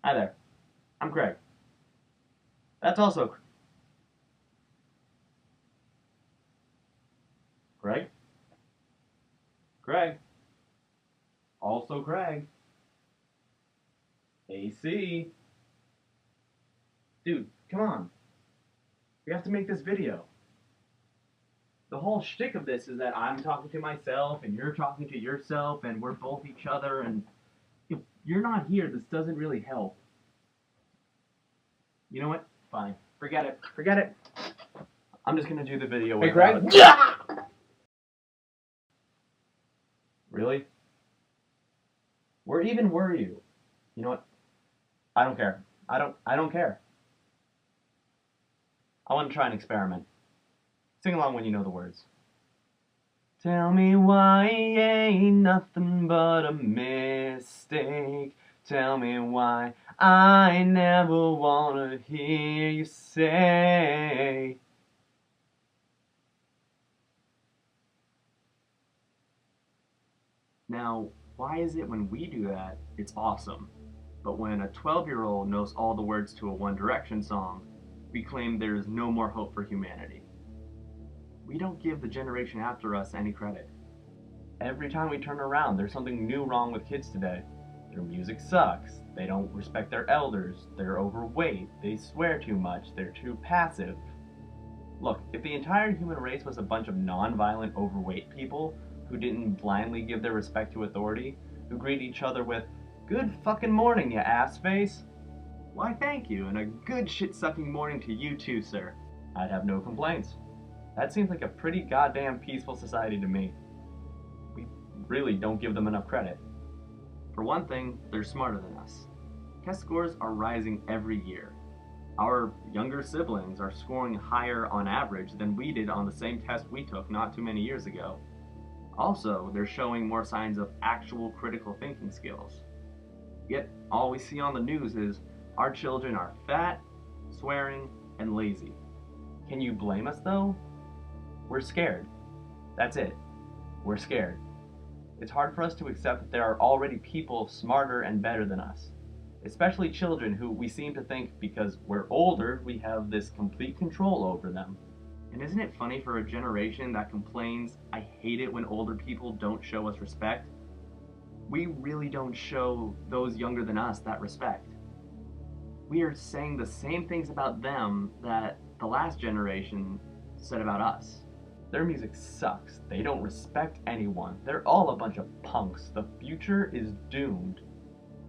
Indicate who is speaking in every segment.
Speaker 1: Hi there. I'm Craig. That's also Craig. Craig. Also Craig. AC. Dude, come on. We have to make this video. The whole shtick of this is that I'm talking to myself and you're talking to yourself and we're both each other, and if you're not here, this doesn't really help. You know what? Fine. Forget it. Forget it. I'm just gonna do the video
Speaker 2: Hey,
Speaker 1: without.
Speaker 2: Greg? Yeah!
Speaker 1: Really? Where even were you? You know what? I don't care. I don't care. I want to try an experiment. Sing along when you know the words. Tell me why ain't nothing but a mistake. Tell me why I never wanna hear you say. Now, why is it when we do that, it's awesome, but when a 12-year-old knows all the words to a One Direction song, we claim there is no more hope for humanity? We don't give the generation after us any credit. Every time we turn around, there's something new wrong with kids today. Their music sucks, they don't respect their elders, they're overweight, they swear too much, they're too passive. Look, if the entire human race was a bunch of non-violent, overweight people who didn't blindly give their respect to authority, who greet each other with, "Good fucking morning, you ass face," why thank you, and a good shit-sucking morning to you too, sir. I'd have no complaints. That seems like a pretty goddamn peaceful society to me. We really don't give them enough credit. For one thing, they're smarter than us. Test scores are rising every year. Our younger siblings are scoring higher on average than we did on the same test we took not too many years ago. Also, they're showing more signs of actual critical thinking skills. Yet, all we see on the news is our children are fat, swearing, and lazy. Can you blame us though? We're scared. That's it. We're scared. It's hard for us to accept that there are already people smarter and better than us, especially children who we seem to think because we're older, we have this complete control over them. And isn't it funny for a generation that complains, "I hate it when older people don't show us respect"? We really don't show those younger than us that respect. We are saying the same things about them that the last generation said about us. Their music sucks. They don't respect anyone. They're all a bunch of punks. The future is doomed.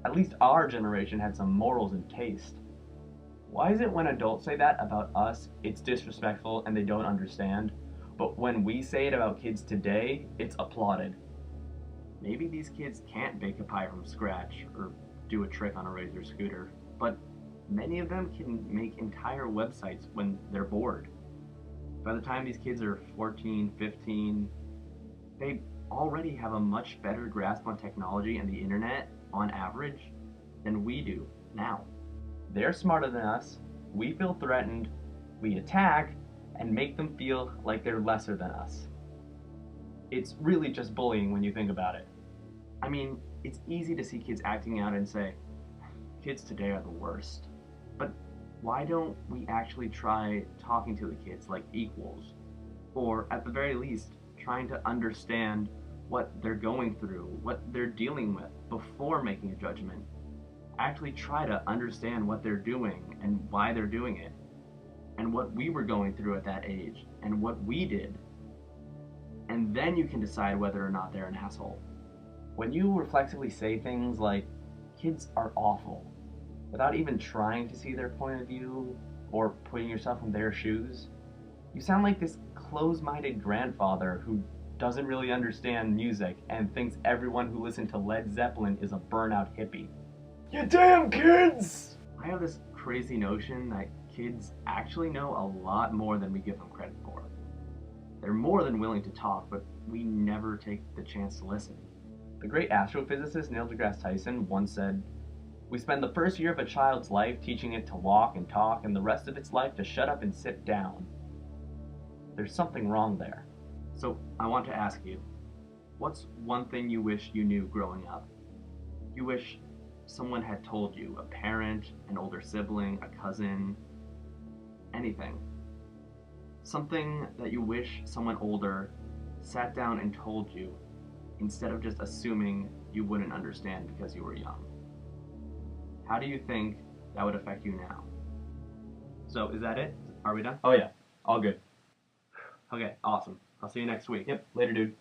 Speaker 1: At least our generation had some morals and taste. Why is it when adults say that about us, it's disrespectful and they don't understand, but when we say it about kids today, it's applauded? Maybe these kids can't bake a pie from scratch or do a trick on a Razor scooter, but many of them can make entire websites when they're bored. By the time these kids are 14, 15, they already have a much better grasp on technology and the internet, on average, than we do now. They're smarter than us, we feel threatened, we attack, and make them feel like they're lesser than us. It's really just bullying when you think about it. I mean, it's easy to see kids acting out and say, "Kids today are the worst." But why don't we actually try talking to the kids like equals? Or at the very least, trying to understand what they're going through, what they're dealing with, before making a judgment. Actually try to understand what they're doing and why they're doing it, and what we were going through at that age, and what we did. And then you can decide whether or not they're an asshole. When you reflexively say things like, "Kids are awful," without even trying to see their point of view or putting yourself in their shoes, you sound like this close-minded grandfather who doesn't really understand music and thinks everyone who listened to Led Zeppelin is a burnout hippie. You damn kids! I have this crazy notion that kids actually know a lot more than we give them credit for. They're more than willing to talk, but we never take the chance to listen. The great astrophysicist Neil deGrasse Tyson once said, "We spend the first year of a child's life teaching it to walk and talk, and the rest of its life to shut up and sit down." There's something wrong there. So I want to ask you, what's one thing you wish you knew growing up? You wish someone had told you, a parent, an older sibling, a cousin, anything. Something that you wish someone older sat down and told you instead of just assuming you wouldn't understand because you were young. How do you think that would affect you now? So, is that it? Are we done?
Speaker 2: Oh yeah, all good.
Speaker 1: Okay, awesome. I'll see you next week.
Speaker 2: Yep, later dude.